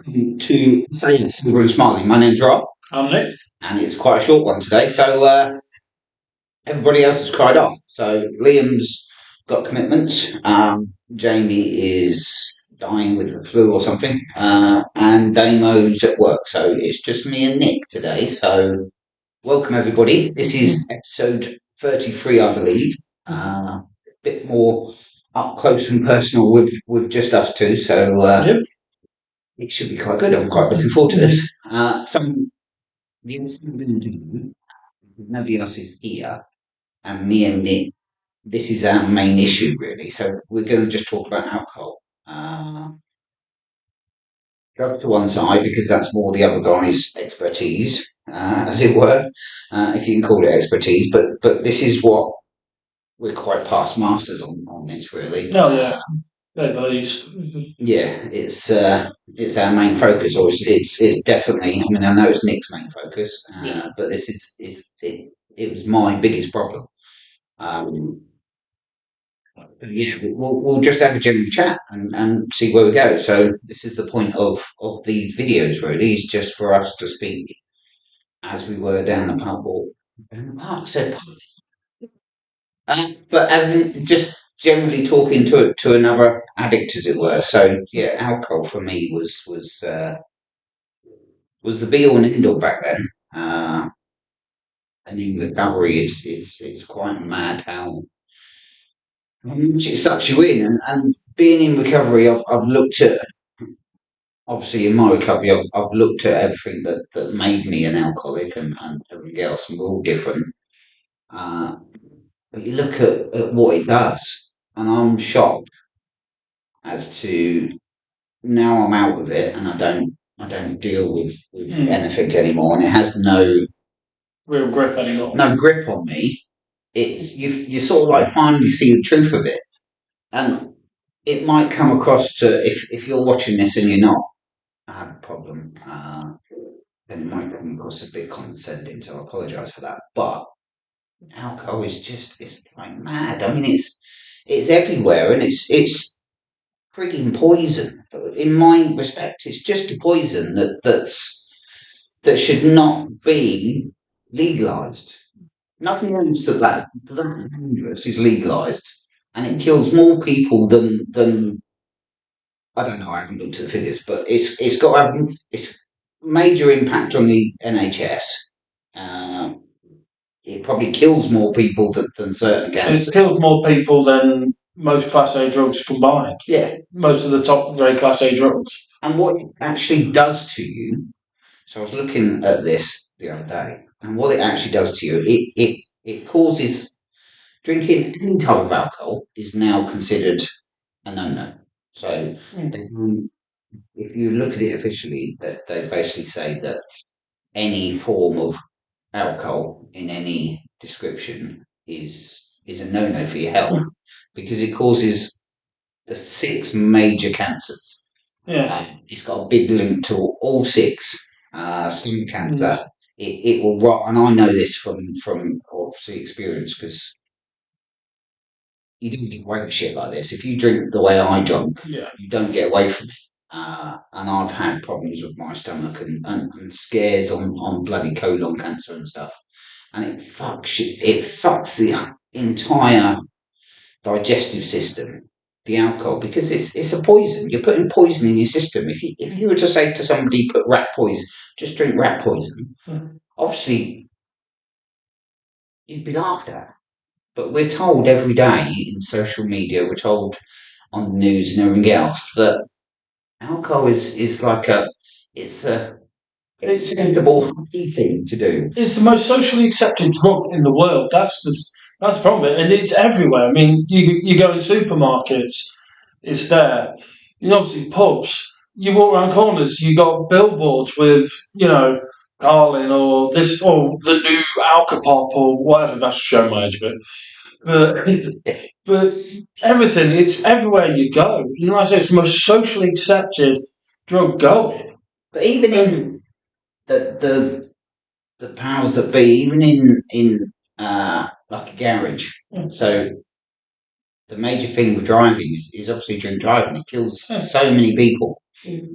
To say it simple and smiling. My name's Rob, I'm Nick. and it's quite a short one today. So everybody else has cried off. So Liam's got commitments. Jamie is dying with the flu or something, and Damo's at work. So it's just me and Nick today. So welcome everybody. This is episode 33, I believe. A bit more up close and personal with just us two. So Yep. it should be quite good. I'm quite looking forward to this. The other thing we're going to do, nobody else is here, and me and Nick, this is our main issue really. So we're going to just talk about alcohol. Drugs to one side because that's more the other guy's expertise, as it were, if you can call it expertise. But this is what we're quite past masters on this really. Oh yeah. At least. Yeah, it's our main focus, or it's definitely. I mean, I know it's Nick's main focus, Yeah. but this is it was my biggest problem. Um, yeah, we'll just have a general chat and see where we go. So this is the point of these videos, really, is just for us to speak as we were down the pub or down the park. So, but as in just generally talking to another addict, as it were. So yeah, alcohol for me was the be all and end all back then. And in recovery, it's quite mad how much it sucks you in. And being in recovery, I've looked at obviously in my recovery, I've looked at everything that made me an alcoholic and everything else, and we're all different. Uh, but you look at what it does, and I'm shocked as to now I'm out of it, and I don't deal with anything anymore, and it has Real grip anymore. no grip on me. It's you sort of like finally see the truth of it, and it might come across to if you're watching this and you're not have a problem, then it might come across a bit condescending. So I apologise for that. But alcohol is just it's like mad. I mean, it's everywhere, and it's frigging poison. In my respect, it's just a poison that should not be legalised. Nothing else that dangerous is legalised, and it kills more people than I don't know. I haven't looked at the figures, but it's got it's major impact on the NHS. Uh, it probably kills more people than certain It's cancers. killed more people than most Class A drugs combined. Yeah, Most of the top grade Class A drugs. and what it actually does to you. So I was looking at this the other day, and what it actually does to you, it causes drinking any type of alcohol is now considered a no-no. So if you look at it officially, that they basically say that any form of alcohol in any description is a no-no for your health because it causes the six major cancers. Yeah. It's got a big link to all six. Skin cancer. It will rot, and I know this from obviously experience because you don't get away with shit like this. If you drink the way I drunk, Yeah. you don't get away from it. And I've had problems with my stomach and scares on bloody colon cancer and stuff. And it fucks the entire digestive system, the alcohol, because it's a poison. You're putting poison in your system. If you were to say to somebody, put rat poison, just drink rat poison, obviously you'd be laughed at. But we're told every day in social media, we're told on the news and everything else that alcohol is like it's a acceptable happy thing to do. It's the most socially accepted drug in the world. That's the problem with it, and it's everywhere. I mean, you go in supermarkets, it's there. You know, obviously pubs. You walk around corners, you got billboards with Carlin or this or the new Alcopop or whatever. That's showing my age a bit. But everything, it's everywhere you go. You know, like I say, it's the most socially accepted drug going. But even in the powers that be, even in like a garage. So the major thing with driving is obviously drink driving. It kills so many people.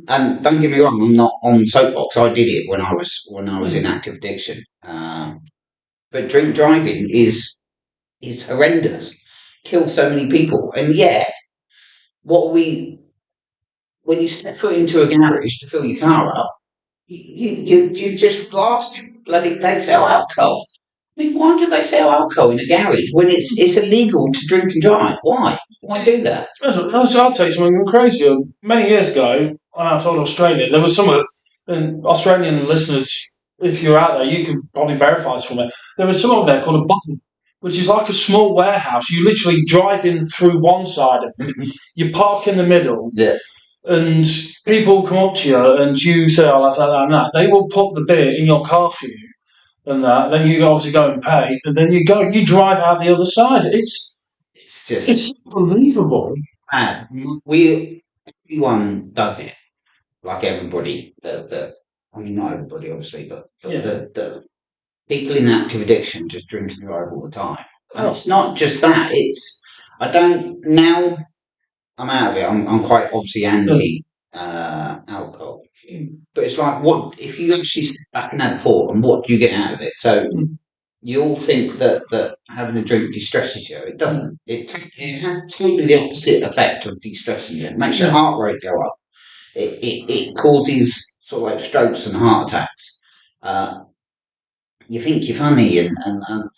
And don't get me wrong, I'm not on soapbox. I did it when I was in active addiction. But drink driving is horrendous. Kills so many people. And yet, what we when you step foot into a garage to fill your car up, you just blast bloody. They sell alcohol. I mean, why do they sell alcohol in a garage when it's illegal to drink and drive? Why? Why do that? I'll tell you something crazy. Many years ago, when I toured Australia, there was some and Australian listeners, if you're out there, you can probably verify this for me. There was some over there called a button, which is like a small warehouse. You literally drive in through one side of it, you park in the middle, Yeah. and people come up to you and you say, I'll have that and that. They will put the beer in your car for you and that. Then you obviously go and pay, and then you drive out the other side. It's unbelievable. Mad. Everyone does it, like everybody. I mean, not everybody, obviously, but the people in active addiction just drink and drive all the time. And it's not just that. I don't now. I'm out of it. I'm quite obviously anti alcohol, but it's like, what if you actually step back and have thought, and what do you get out of it? So you all think that having a drink distresses you. It doesn't. It has totally the opposite effect of distressing you. It makes your heart rate go up. It causes sort of like strokes and heart attacks. You think you're funny and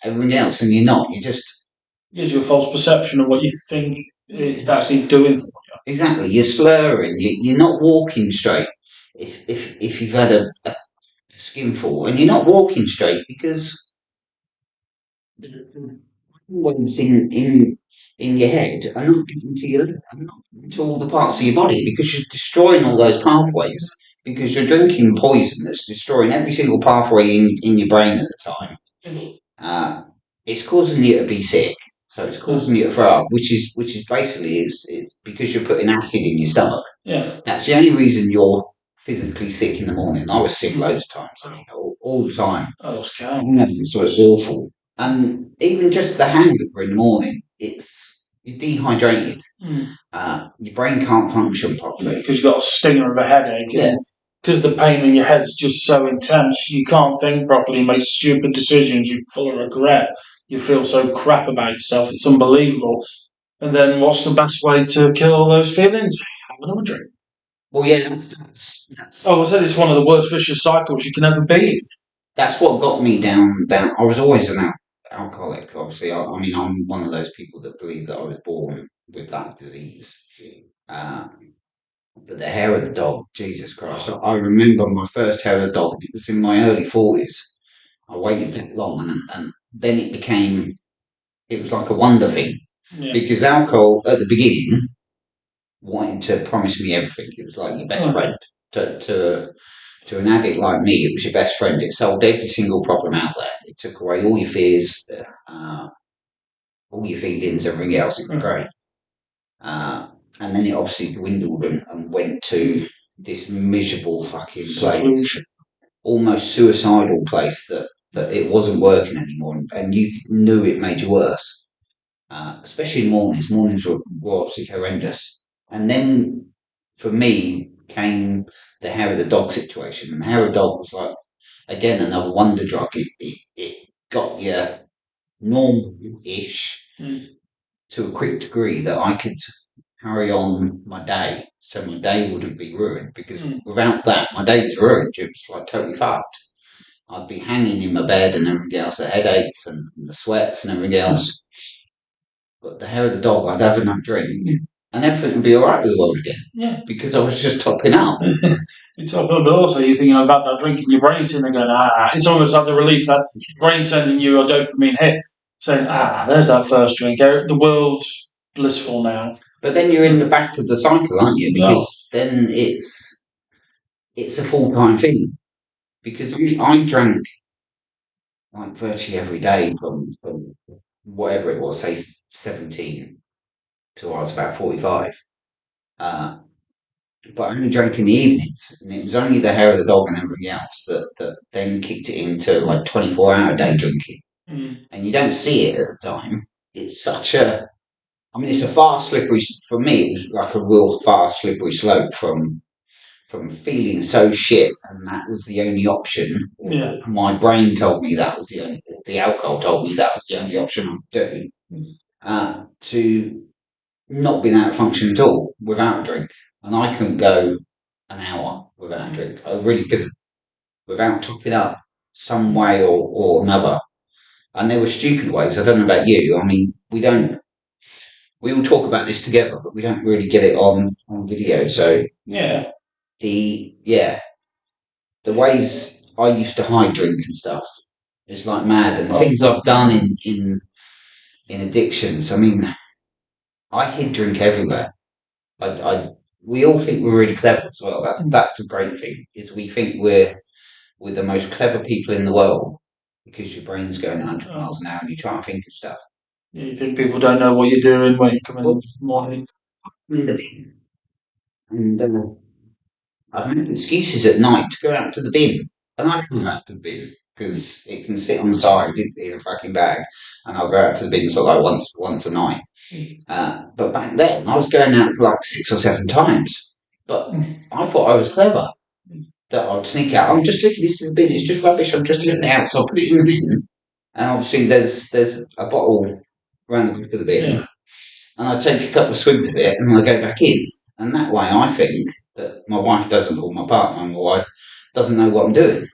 everything else, and you're not. You just gives you a false perception of what you think it's actually doing for you. Exactly. You're slurring. You're not walking straight. If you've had a skinful, and you're not walking straight because the waves in your head are not getting are not getting to all the parts of your body, because you're destroying all those pathways, because you're drinking poison that's destroying every single pathway in your brain at the time. It's causing you to be sick. So it's causing you to throw up, which is basically it's because you're putting acid in your stomach. Yeah. That's the only reason you're physically sick in the morning. I was sick loads of times, all the time. Oh, that's cow. So it's awful. And even just the hangover in the morning, you're dehydrated. Your brain can't function properly because you've got a stinger of a headache. Yeah. Because the pain in your head's just so intense, you can't think properly, make stupid decisions, you're full of regret, you feel so crap about yourself, it's unbelievable. And then what's the best way to kill all those feelings? Have another drink. Well, yeah, that's Oh, I said it's one of the worst vicious cycles you can ever be in. That's what got me down. I was always an alcoholic, obviously. I mean, I'm one of those people that believe that I was born with that disease. But the hair of the dog, Jesus Christ. I remember my first hair of the dog, it was in my early 40s. I waited that long, and then it was like a wonder thing. Yeah. Because alcohol, at the beginning, wanted to promise me everything. It was like your best friend. To an addict like me, it was your best friend. It solved every single problem out there. It took away all your fears, all your feelings, everything else. It was great. And then it obviously dwindled and went to this miserable fucking place, almost suicidal place that it wasn't working anymore, and you knew it made you worse. Especially in mornings. Mornings were obviously horrendous. And then for me came the hair of the dog situation. And the hair of the dog was like, again, another wonder drug. It got you normal-ish to a quick degree that I could carry on my day. So my day wouldn't be ruined, because without that, my day was ruined. It was like totally fucked. I'd be hanging in my bed and everything else, the headaches and the sweats and everything else. But the hair of the dog, I'd have enough drink, and everything would be all right with the world again. Yeah. Because I was just topping up. You're topping up, but also you're thinking about that drink in your brain, sitting there going, It's almost like the relief that your brain sending you a dopamine hit, saying, there's that first drink. The world's blissful now. But then you're in the back of the cycle, aren't you? Because then it's a full-time thing. Because I drank like virtually every day from whatever it was, say 17 till I was about 45. But I only drank in the evenings, and it was only the hair of the dog and everything else that then kicked it into like 24-hour day drinking. And you don't see it at the time. It's such a I mean, it's a fast, slippery. For me, it was like a real fast, slippery slope from feeling so shit, and that was the only option. Yeah. My brain told me that was the alcohol told me that was the only option I could do. To not being able to function at all without a drink, and I couldn't go an hour without a drink. I really couldn't, without topping up some way or another. And there were stupid ways. I don't know about you. I mean, we don't. We will talk about this together, but we don't really get it on video. So Yeah. The ways I used to hide drink and stuff is like mad, and the Oh. things I've done in addictions. I mean, I hid drink everywhere. I we all think we're really clever as well. That's a great thing. Is we think we're the most clever people in the world because your brain's going 100 miles an hour and you try and think of stuff. You think people don't know what you're doing when you come in the morning? And I've made excuses at night to go out to the bin, and I go out to the bin because it can sit on the side in a fucking bag, and I'll go out to the bin sort of like once a night. But back then, I was going out for like 6 or 7 times. But I thought I was clever that I'd sneak out. I'm just looking at this bin. It's just rubbish. I'm just looking out, so I'll put it in the bin. And obviously, there's a bottle around the back of the bin, Yeah. and I take a couple of swigs of it, and then I go back in. And that way, I think that my wife doesn't, or my partner, my wife doesn't know what I'm doing.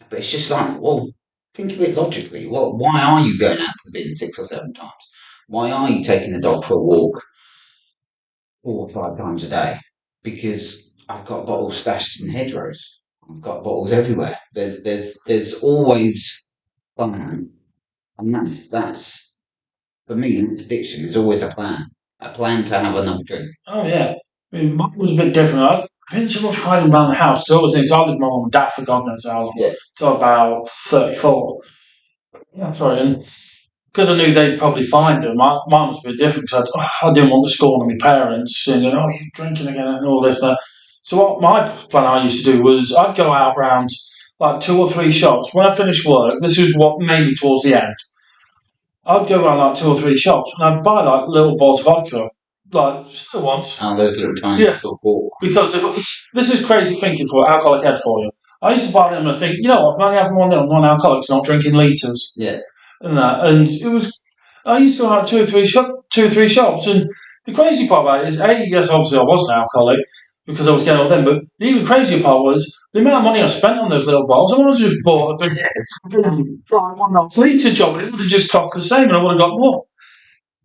But it's just like, well, think of it logically. Well, why are you going out to the bin 6 or 7 times? Why are you taking the dog for a walk 4 or 5 times a day? Because I've got bottles stashed in hedgerows. I've got bottles everywhere. There's always fun, and that's for me. That's addiction. There's always a plan to have another drink. Oh yeah. I mean, mine was a bit different. I didn't so much hiding around the house. There was things. I lived with my mum and dad for God knows how long. Yeah. Till about 34. Yeah, sorry. And because I knew they'd probably find her, mine was a bit different because I didn't want the scorn of my parents saying, "Oh, you're drinking again," and all this and that. So what my plan I used to do was I'd go out around like 2 or 3 shops. When I finished work, this was what mainly towards the end. I'd go around like 2 or 3 shops and I'd buy like little bottles of vodka, like just the once. Oh, those little tiny sort of water. Because this is crazy thinking for alcoholic head for you. I used to buy them and think, you know what, if I'm only having one little non-alcoholics, not drinking litres. Yeah. And it was. I used to go out 2 or 3 shops, and the crazy part about it is, yes, obviously I wasn't an alcoholic because I was getting all them, but the even crazier part was the amount of money I spent on those little bottles. I would have just bought a big 1.5 litre job, and it would have just cost the same, and I would have got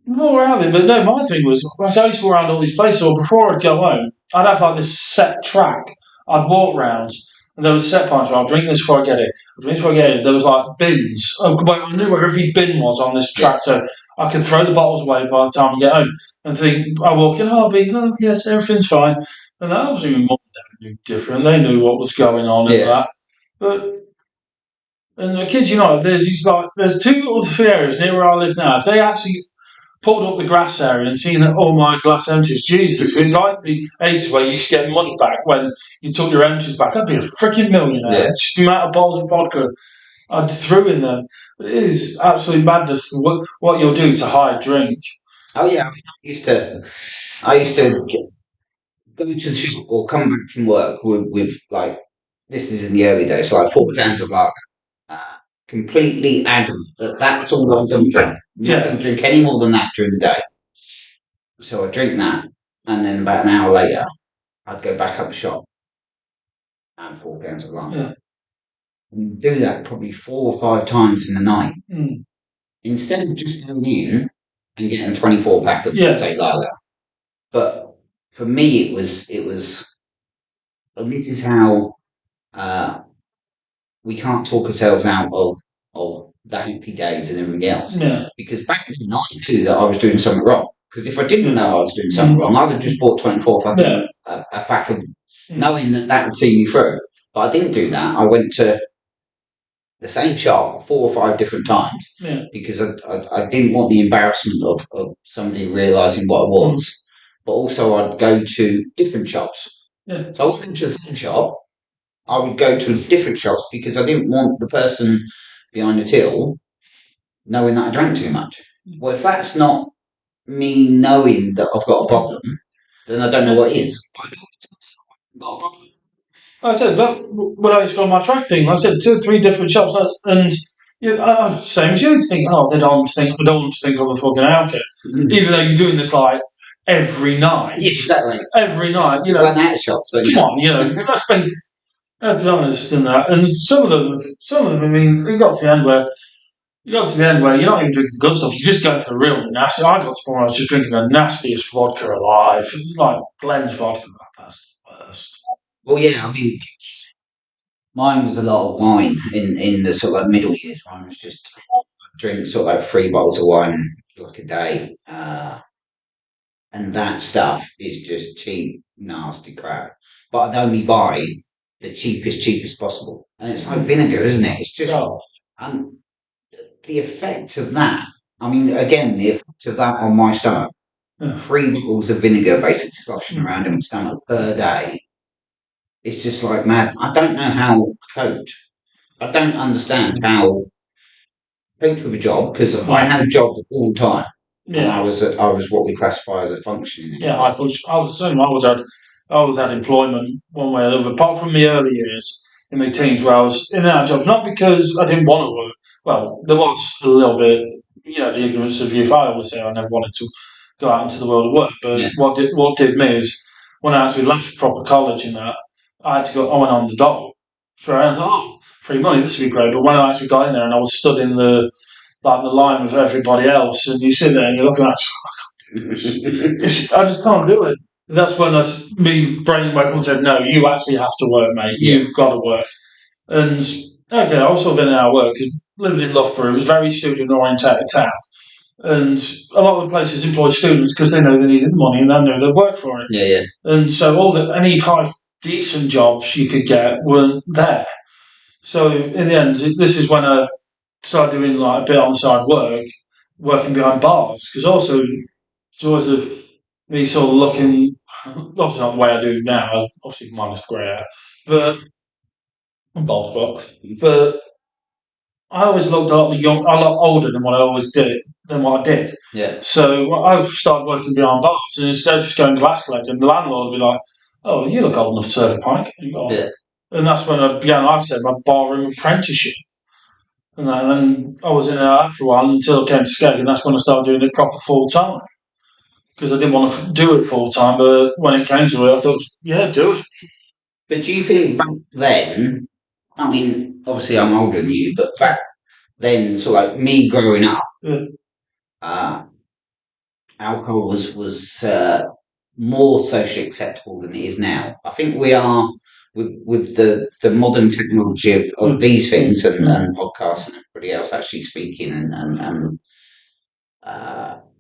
more out of it. But no, my thing was, I used to go around all these places, or before I'd go home, I'd have like this set track I'd walk round. And there was set points where I'll drink this before I get it. I'll drink this before I get it. There was like bins. I knew where every bin was on this track, so I could throw the bottles away by the time I get home and think, I walk in, yes, everything's fine. And that obviously my mum and dad knew different. They knew what was going on and that. But and the kids, there's 2 or 3 areas near where I live now. If they actually pulled up the grass area and seen all my glass empties, Jesus, it's like the ages where you used to get money back when you took your empties back. I'd be a freaking millionaire. Yeah. Just the amount of bottles of vodka I threw in there. But it is absolutely madness what you'll do to hide drink. Oh yeah, I mean, I used to go to the shop or come back from work with like, this is in the early days, like 4 cans of lager. Completely adamant that that's all I'm going to drink. I'm not going to drink any more than that during the day. So I drink that, and then about an hour later, I'd go back up the shop and 4 cans of lager. Yeah. And do that probably 4 or 5 times in the night. Mm. Instead of just going in and getting a 24 pack of, say, lager. But for me, it was, and this is how we can't talk ourselves out of the happy days and everything else. Yeah. Because back then I knew that I was doing something wrong. Because if I didn't know I was doing something wrong, I'd have just bought 24 fucking a pack of, knowing that would see me through. But I didn't do that. I went to the same shop 4 or 5 different times because I didn't want the embarrassment of somebody realising what I was. But also I'd go to different shops. Yeah. So I wouldn't go to the same shop. I would go to different shops because I didn't want the person behind the till knowing that I drank too much. Well, if that's not me knowing that I've got a problem, then I don't know what is. Not a problem. Like I said, that when I used to go on my track thing, like I said 2 or 3 different shops, and same as you think, oh, they don't think, I don't want to think I'm a fucking alky, even though you're doing this like every night. Yeah, exactly. Every night, You run out of shots, don't you? Come on, let's be honest in that. And some of them, I mean, it got to the end where you're not even drinking the good stuff. You're just going for the real nasty. I got to the point where I was just drinking the nastiest vodka alive, like Glen's vodka. That's the worst. Well, yeah, I mean, mine was a lot of wine in the sort of like middle years. Mine was just drink sort of like 3 bottles of wine like a day, and that stuff is just cheap, nasty crap. But I'd only buy the cheapest possible, and it's like vinegar, isn't it? It's just and the effect of that. I mean, again, the effect of that on my stomach. 3 bottles of vinegar basically sloshing around in my stomach per day. It's just like mad. I don't know how coped. I don't understand how coped with a job because I had a job all the time. Yeah. And I was what we classify as a functioning. Yeah, I was the same. I was had employment one way or the other. Apart from the early years in my teens where I was in and out of jobs, not because I didn't want to work. Well, there was a little bit, the ignorance of youth. I always say I never wanted to go out into the world of work. But what did me is when I actually left proper college and that, I had to go. I went on the dole. So I thought, oh, free money, this would be great. But when I actually got in there and I was stood in the line with everybody else, and you sit there and you're looking at, I just can't do it. That's when me brain woke up and said, no, you actually have to work, mate. You've got to work. And okay, I was sort of in and out of work because living in Loughborough, it was a very student orientated town. And a lot of the places employed students because they know they needed the money and they knew they'd work for it. Yeah. And so any high decent jobs you could get weren't there. So in the end, this is when I started doing like a bit on the side work, working behind bars, because also sort of me sort of looking, obviously not the way I do now, obviously minus the grey hair, but bald spot. But I always looked a lot older than what I did. Yeah. So I started working behind bars, and instead of just going glass collecting, the landlord would be like, "Oh, you look old enough to serve a pint." And that's when I began, like I said, my barroom apprenticeship. And then I was in and out for a while until I came to Skeg, and that's when I started doing it proper full time. Because I didn't want to do it full time, but when it came to it, I thought, yeah, do it. But do you think back then, I mean, obviously I'm older than you, but back then, so like me growing up, alcohol was more socially acceptable than it is now. I think we are with the modern technology of these things and podcasts and everybody else actually speaking and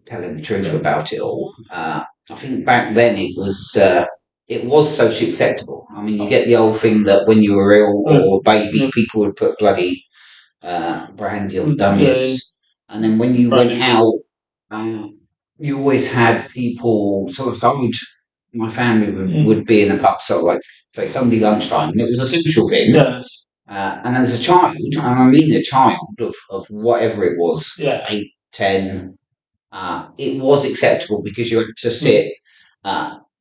telling the truth about it all. I think back then it was socially acceptable. I mean, you get the old thing that when you were ill or a baby, people would put bloody brandy on dummies, and then when you went out, you always had people sort of my family would be in the pub, sort of like say Sunday lunchtime, and it was a social thing. Yeah. And as a child, and I mean a child of whatever it was, 8, 10, it was acceptable because you had to sit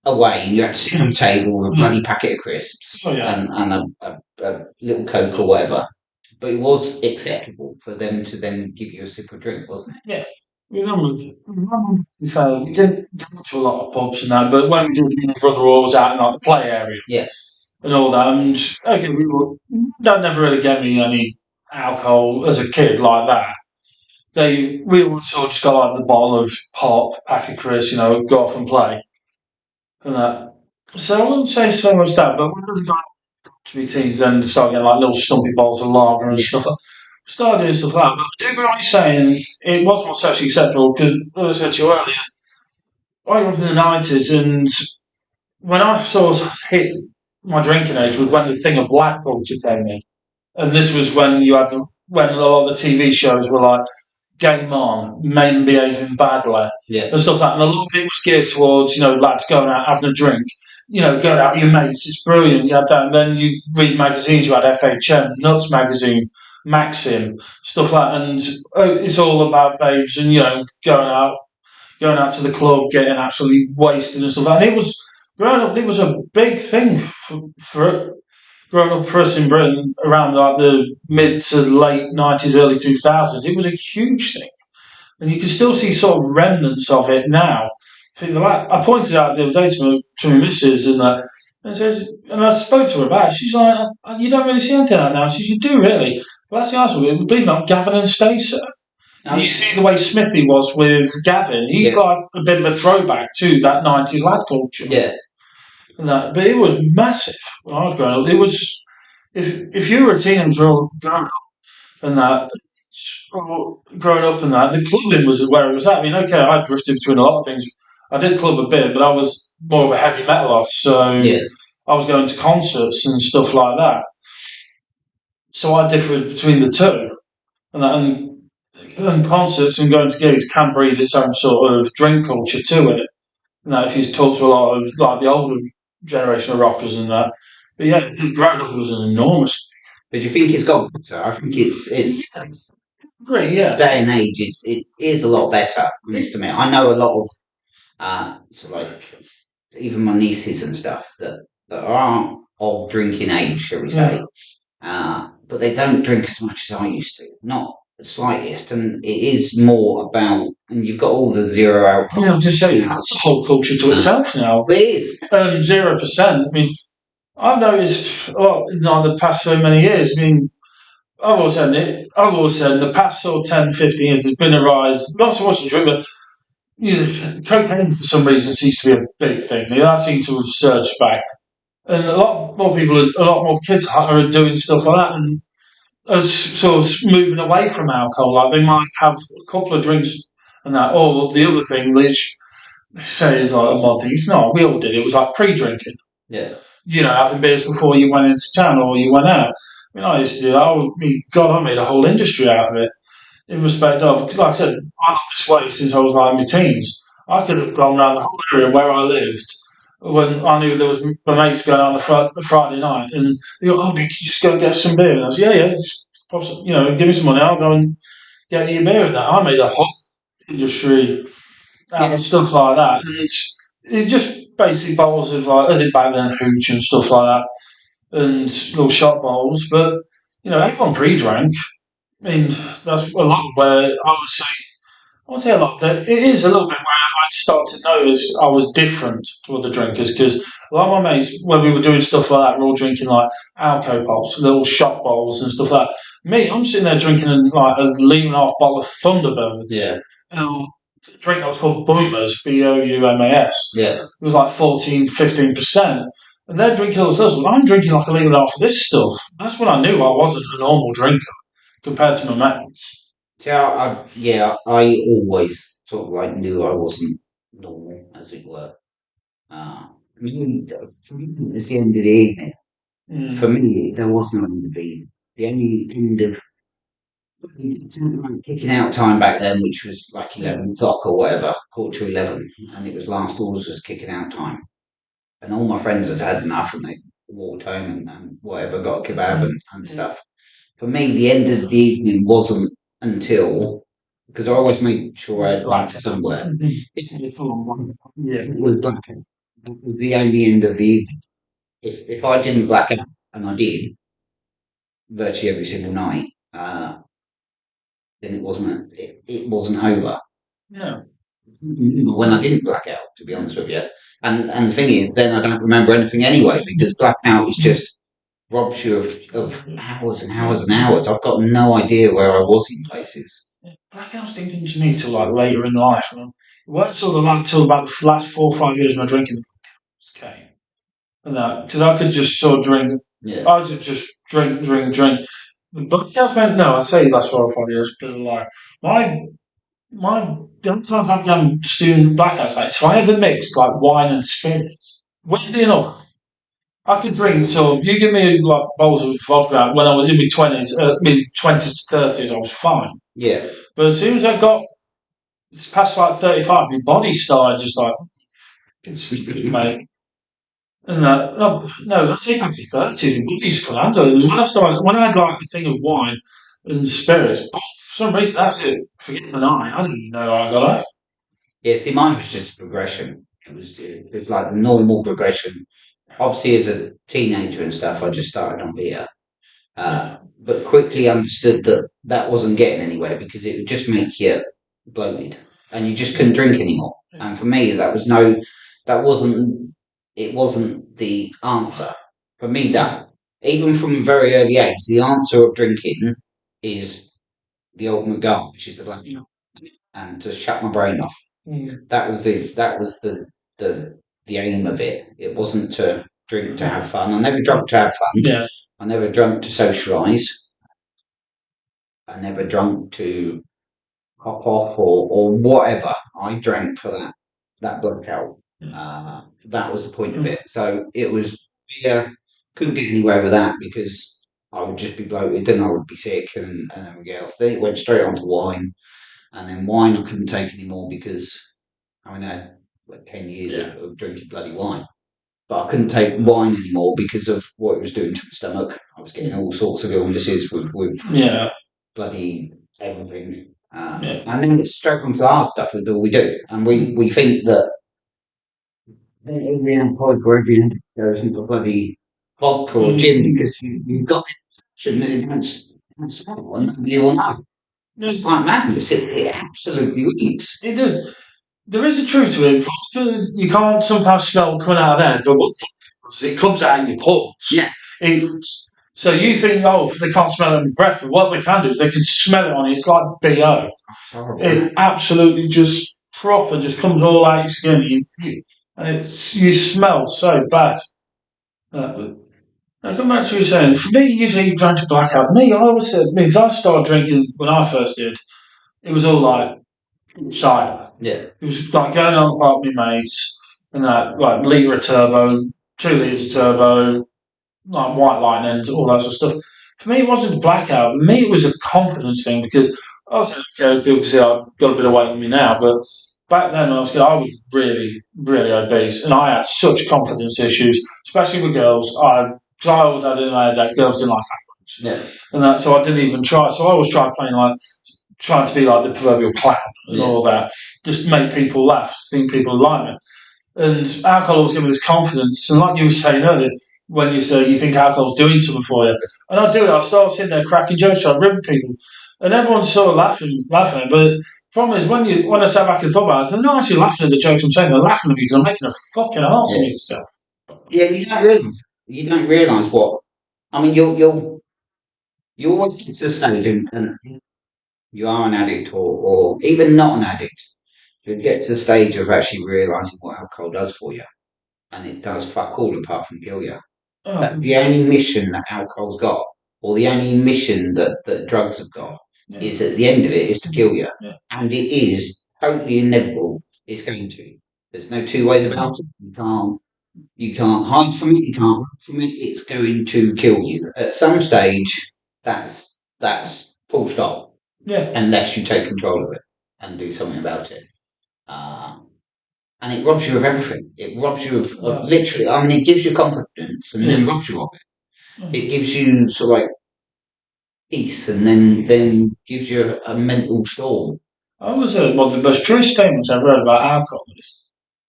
away and you had to sit on a table with a bloody packet of crisps and a little Coke or whatever. But it was acceptable for them to then give you a sip of drink, wasn't it? Yeah. We didn't go to a lot of pubs and that, but when we did, my brother was out in like the play area. Yeah. And all that. And okay, that never really gave me any alcohol as a kid like that. We would sort of just go like the bottle of pop, pack of crisps, go off and play. And that. So I wouldn't say so much that, but when we got to be teens and started getting like little stumpy bottles of lager and stuff, started doing stuff like that. But I do agree what you're saying, it was more socially acceptable because, as I said to you earlier, I grew up in the 90s, and when I sort of hit my drinking age was when the thing of lad culture came in. And this was when when a lot of the TV shows were like Game On, men behaving badly, and stuff like that. And a lot of it was geared towards, lads going out having a drink, going out with your mates. It's brilliant. You had that, and then you read magazines. You had FHM, Nuts magazine, Maxim, stuff like that. And it's all about babes and going out, going out to the club, getting absolutely wasted and stuff. And it was growing up. It was a big thing for growing up for us in Britain around like the mid to late 90s, early 2000s. It was a huge thing, and you can still see sort of remnants of it now. I pointed out the other day to my missus, and I spoke to her about it. She's like, "You don't really see anything like that now." She says, "You do really." Well, that's the answer. Believe it or not, Gavin and Stacey. You see the way Smithy was with Gavin. He's got a bit of a throwback to that 90s lad culture. Yeah. But it was massive when I was growing up. It was, if you were a teenager or growing up and that, the clubbing was where it was at. I mean, okay, I drifted between a lot of things. I did club a bit, but I was more of a heavy metal off, so Yeah. I was going to concerts and stuff like that. So I differed between the two, and concerts and going to gigs can breed its own sort of drink culture to it. Now, if you talk to a lot of like the older generation of rockers and that, but yeah, growing up was an enormous. But do you think it's got better? I think it's Great, yeah. day and age. It is a lot better. I must admit. I know a lot of sort of like even my nieces and stuff that are of drinking age, shall we say? But they don't drink as much as I used to. Not the slightest, and it is more about. And you've got all the zero alcohol. Yeah, just say that's a whole culture to itself now. It is 0%. I mean, I've noticed in the past so many years. I mean, I've always said in the past sort of 10, 15 years, there's been a rise, not so much in drink, but cocaine for some reason seems to be a big thing. That seems to have surged back. And a lot more kids are doing stuff like that and are sort of moving away from alcohol. Like they might have a couple of drinks and that, or the other thing, which say is like a mod thing. It's not. We all did. It was like pre-drinking. Yeah. Having beers before you went into town or you went out. I mean, I used to do that. I made a whole industry out of it. In respect of, like I said, I got this way since I was like in my teens. I could have gone around the whole area where I lived when I knew there was my mates going out on a Friday night, and they go, "Oh, Nick, you just go and get some beer." And I said, "Yeah, just pop some, give me some money. I'll go and get you a beer." And that I made a whole industry out of stuff like that, and it just basic bowls of like I did back then hooch and stuff like that, and little shot bowls. But everyone pre-drank. I mean, that's a lot of where I would say a lot. That it is a little bit where I started to notice I was different to other drinkers because a lot of my mates, when we were doing stuff like that, were all drinking like alco pops, little shot bowls and stuff like that. Me, I'm sitting there drinking like a lean off bottle of Thunderbirds. Yeah. And a drink that was called Boomers, Boumas. Yeah. It was like 14-15%. And they're drinking all this stuff. I'm drinking like a lean off of this stuff. That's when I knew I wasn't a normal drinker compared to my mates. See, I always sort of like knew I wasn't normal, as it were. For me, it's the end of the evening. For me, there was no end of the evening. The only end of kicking out time back then, which was like 11 o'clock or whatever, quarter to 11, and it was last orders was kicking out time. And all my friends had had enough and they walked home and whatever, got a kebab and stuff. For me, the end of the evening wasn't until, because I always made sure I had light somewhere. It was black. That was the only end of the evening. If I didn't black out, and I did virtually every single night, then it wasn't over. Yeah. When I didn't black out, to be honest with you, and the thing is, then I don't remember anything anyway because blackout is just robs you of hours and hours and hours. I've got no idea where I was in places. Blackouts didn't come to me till like later in life. It weren't sort of like till about the last 4 or 5 years of my drinking came. And that, because I could just sort of drink. Yeah. I could just drink. The blackouts meant, no, I'd say last 4 or 5 years, but like, the only time I've done doing blackouts, like, so I ever mixed like wine and spirits. Weirdly enough, I could drink. So if you give me like bowls of vodka when I was in my 20s to 30s, I was fine. Yeah. But as soon as I got past like 35, my body started just like, mate. And no, I'd say back to 30s, my body just couldn't handle it. When I had like a thing of wine and spirits, for some reason that's it. Forget the night. I didn't even know how I got out. Yeah, see, mine was just a progression. It was like the normal progression. Obviously, as a teenager and stuff, I just started on beer, but quickly understood that that wasn't getting anywhere because it would just make you bloated, and you just couldn't drink anymore. And for me, that wasn't, it wasn't the answer. For me, that even from a very early age, the answer of drinking is the ultimate goal, which is the black, and to shut my brain off. That was the aim of it. It wasn't to drink to have fun. I never drunk to have fun. Yeah. I never drunk to socialise. I never drunk to hop off or whatever. I drank for that blackout. That was the point of it. So it was, yeah, couldn't get anywhere with that because I would just be bloated, then I would be sick, and everything else. Then it went straight on to wine, and then wine I couldn't take anymore because I mean I had like 10 years of drinking bloody wine. But I couldn't take wine anymore because of what it was doing to my stomach. I was getting all sorts of illnesses with bloody everything. And then it's straight on to the hard stuff is all we do. And we think that every alcoholic or every addict goes into bloody vodka or gin because you've got the option that it don't smell and nobody will know. It's like madness. It absolutely reeks. It does. There is a truth to it. You can't sometimes smell coming out of there, but it comes out in your pores. Yeah. So you think, oh, if they can't smell it in breath, what they can do is they can smell it on it. It's like BO. It absolutely just proper just comes all out your skin, and you smell so bad. Now come back to what you're saying. For me, usually you drank to blackout. Me, I always said, because I started drinking when I first did. It was all like cider. Yeah. It was like going on the park with my mates and that, like litre of turbo, 2 litres of turbo, like white lightning, all that sort of stuff. For me, it wasn't a blackout. For me, it was a confidence thing because I was okay, people can see I've got a bit of weight on me now, but back then when I was kid, I was really, really obese and I had such confidence issues, especially with girls. Because I always had in my head that girls didn't like fat boys. And that, so I didn't even try. So I always tried playing like, trying to be like the proverbial clown and all that, just make people laugh, think people like me. And alcohol always gave me this confidence. And like you were saying earlier, when you say you think alcohol's doing something for you, and I do it, I start sitting there cracking jokes, trying to rib people, and everyone's sort of laughing. But the problem is when I sat back and thought about it, they're not actually laughing at the jokes I'm saying. They're laughing at me because I'm making a fucking ass of myself. Yeah, you don't realise what. I mean, you always get to the stage, and you are an addict, or even not an addict. You get to the stage of actually realising what alcohol does for you, and it does fuck all apart from kill you. Oh, The only mission that alcohol's got, or the only mission that drugs have got, is at the end of it is to kill you, and it is totally inevitable. It's going to. There's no two ways about it. You can't hide from it. You can't run from it. It's going to kill you at some stage. That's full stop. yeah. Unless you take control of it and do something about it. And it robs you of everything. It robs you of literally. I mean, it gives you confidence and then robs you of it. It gives you sort of like peace and then gives you a mental storm. I was one of the most true statements I've read about alcohol is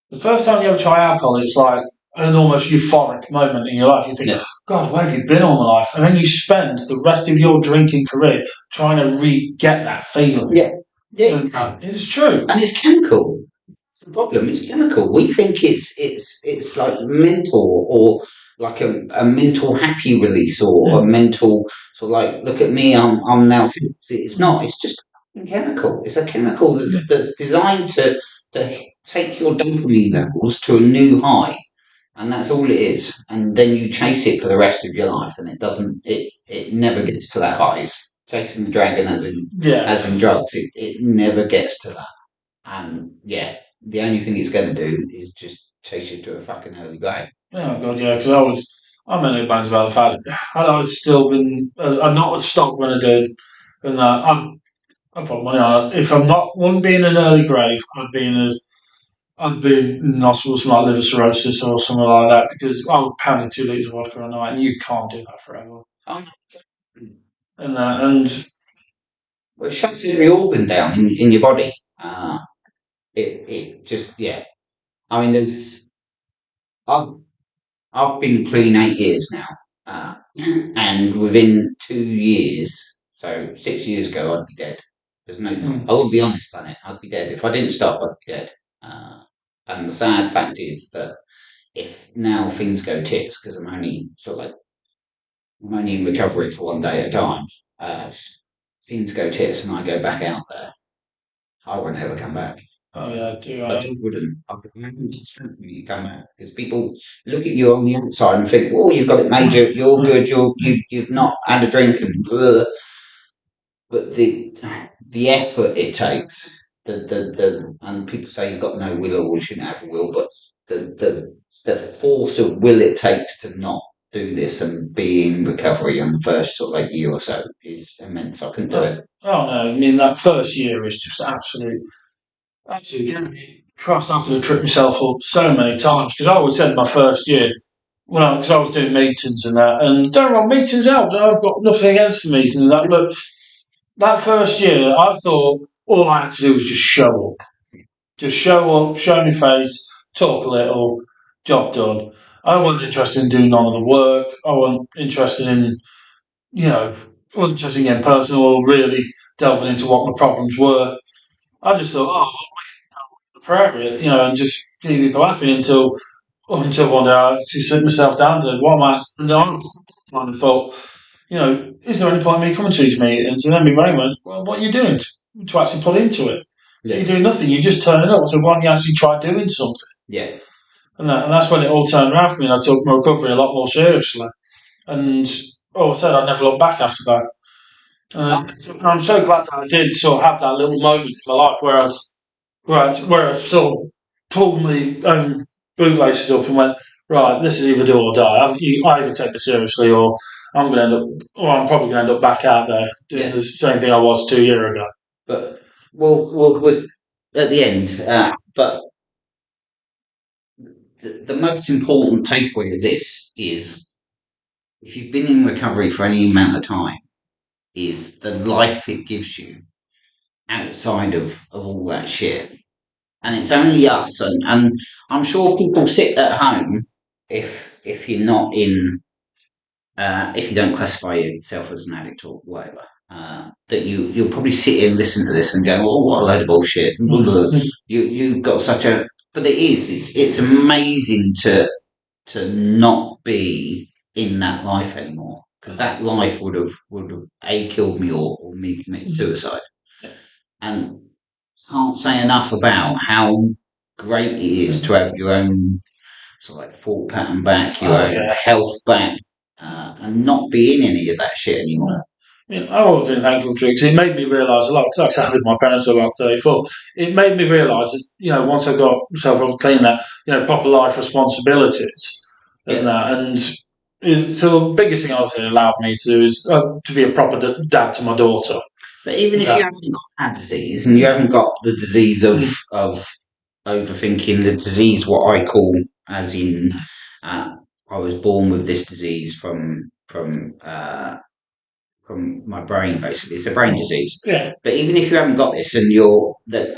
the first time you ever try alcohol, it's like an almost euphoric moment in your life. You think, God, where have you been all my life? And then you spend the rest of your drinking career trying to re-get that feeling. Yeah. It's true. And it's chemical. It's the problem. It's chemical. We think it's like mental or like a mental happy release or a mental sort of like, look at me, I'm now fit. It's not. It's just a chemical. It's a chemical that's designed to take your dopamine levels to a new high, and that's all it is. And then you chase it for the rest of your life, and it doesn't. It never gets to that highs. Chasing the dragon, as in drugs, it never gets to that. And yeah, the only thing it's going to do is just chase you to a fucking early grave. Oh God, yeah, because I made no bones about the fact had I still been, I'd not stopped when I did, and I put money on it. If I'm not, wouldn't be in an early grave, I'd be in hospital with something like liver cirrhosis or something like that because I would pound 2 litres of vodka a night, and you can't do that forever. Well, it shuts every organ down in your body. it just I mean, I've I've been clean 8 years now, and within 2 years, so 6 years ago, I'd be dead. There's no, I wouldn't be on this planet. I'd be dead if I didn't stop. I'd be dead. And the sad fact is that if now things go tits, because I'm only in recovery for one day at a time. Things go tits, and I go back out there. I won't ever come back. Oh yeah, do I just wouldn't. I wouldn't expect me to come back because people look at you on the outside and think, "Oh, you've got it made. You're good. You've not had a drink and blah." But the effort it takes, the and people say you've got no will or we shouldn't have a will, but the force of will it takes to not do this and be in recovery in the first sort of like year or so is immense. I couldn't do it. Oh no, I mean that first year is just absolutely. Trust I could have tripped myself up so many times because I always said my first year, because I was doing meetings and that, and don't get me wrong, meetings helped. I've got nothing against the meetings and that, but that first year, I thought all I had to do was just show up. Just show up, show my face, talk a little, job done. I wasn't interested in doing none of the work. I wasn't interested in, I wasn't interested in getting personal or really delving into what my problems were. I just thought, forever, and just keep people laughing until one day I actually sit myself down to what am I? And I kind of thought, is there any point in me coming to these meetings? And then my brain went, well, what are you doing to actually put into it? Yeah. You're doing nothing. You're just turning up. So why don't you actually try doing something? Yeah. And that's when it all turned around for me. And I took my recovery a lot more seriously. And I said I never looked back after that. I'm so glad that I did sort of have that little moment in my life where I sort of pulled my own bootlaces up and went, right, this is either do or die. I either take this seriously or I'm probably going to end up back out there doing the same thing I was 2 years ago. But we're at the end. But the most important takeaway of this is if you've been in recovery for any amount of time, is the life it gives you outside of all that shit. And it's only us, and I'm sure people sit at home if you're not in if you don't classify yourself as an addict or whatever, that you'll probably sit here and listen to this and go, "Oh, what a load of bullshit!" You've got such a, but it's amazing to not be in that life anymore because that life would have killed me or me committed suicide, and can't say enough about how great it is to have your own sort of like thought pattern back, your own health back, and not be in any of that shit anymore. I mean, I've always been thankful to it because it made me realise a lot. Because I was with my parents until about 34. It made me realise that once I got myself clean, that proper life responsibilities and that, and so the biggest thing I would say allowed me to do is to be a proper dad to my daughter. But even if you haven't got that disease and you haven't got the disease of overthinking, the disease what I call as in I was born with this disease from my brain, basically. It's a brain disease. Yeah. But even if you haven't got this and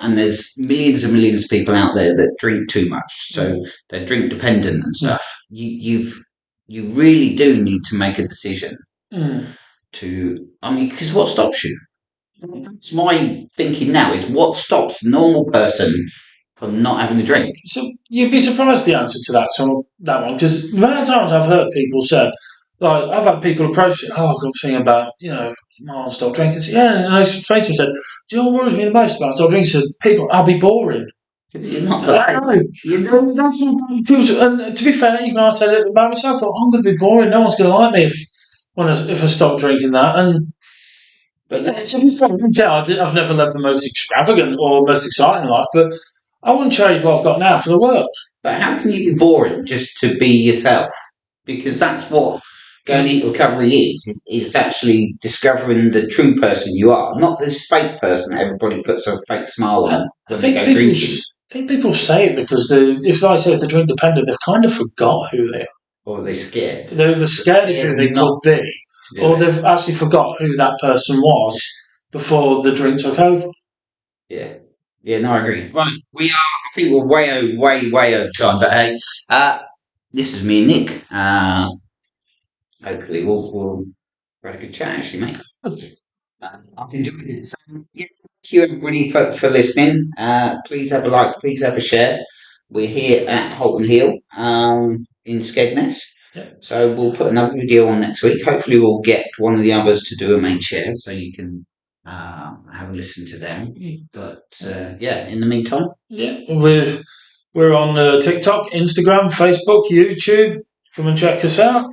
and there's millions and millions of people out there that drink too much, so they're drink dependent and stuff, you really do need to make a decision because what stops you? That's my thinking now is what stops a normal person from not having a drink. So you'd be surprised the answer to that one, because the amount of times I've heard people say, like I've had people approach me, I've got a thing about, I'll stop drinking. And I straight to said, do you know what worries me the most about stop drinking? I said, I'll be boring. You're not that. That's and to be fair, even I said it about myself, I thought I'm going to be boring. No one's going to like me if I stop drinking that. But to be fair, I've never lived the most extravagant or most exciting life, but I wouldn't change what I've got now for the world. But how can you be boring just to be yourself? Because that's what going into recovery is actually discovering the true person you are, not this fake person that everybody puts a fake smile on when they go drinking. I think people say it because if they're drink dependent, they've kind of forgot who they are. Or they're scared. They're either scared of who they could be, or they've actually forgot who that person was before the drink took over. Yeah. Yeah, no, I agree. Right, we are. I think we're way over time. But hey, this is me and Nick. Hopefully, we'll have a good chat, actually, mate. I've enjoyed it. So, yeah, thank you everybody for listening. Please have a like. Please have a share. We're here at Holton Hill in Skegness. Yeah. So we'll put another video on next week. Hopefully, we'll get one of the others to do a main share so you can have a listen to them. But yeah, in the meantime, Yeah, we're on TikTok, Instagram, Facebook, YouTube. Come and check us out.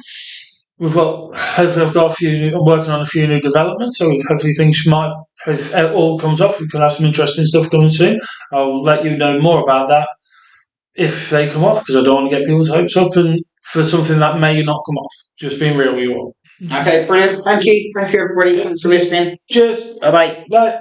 Hopefully I've got a few. I'm working on a few new developments, so hopefully things might. If it all comes off, we could have some interesting stuff coming soon. I'll let you know more about that if they come off, because I don't want to get people's hopes up and for something that may not come off. Just being real with you all. okay, brilliant. Thank you everybody. Thanks for listening. Cheers. Bye bye. Bye.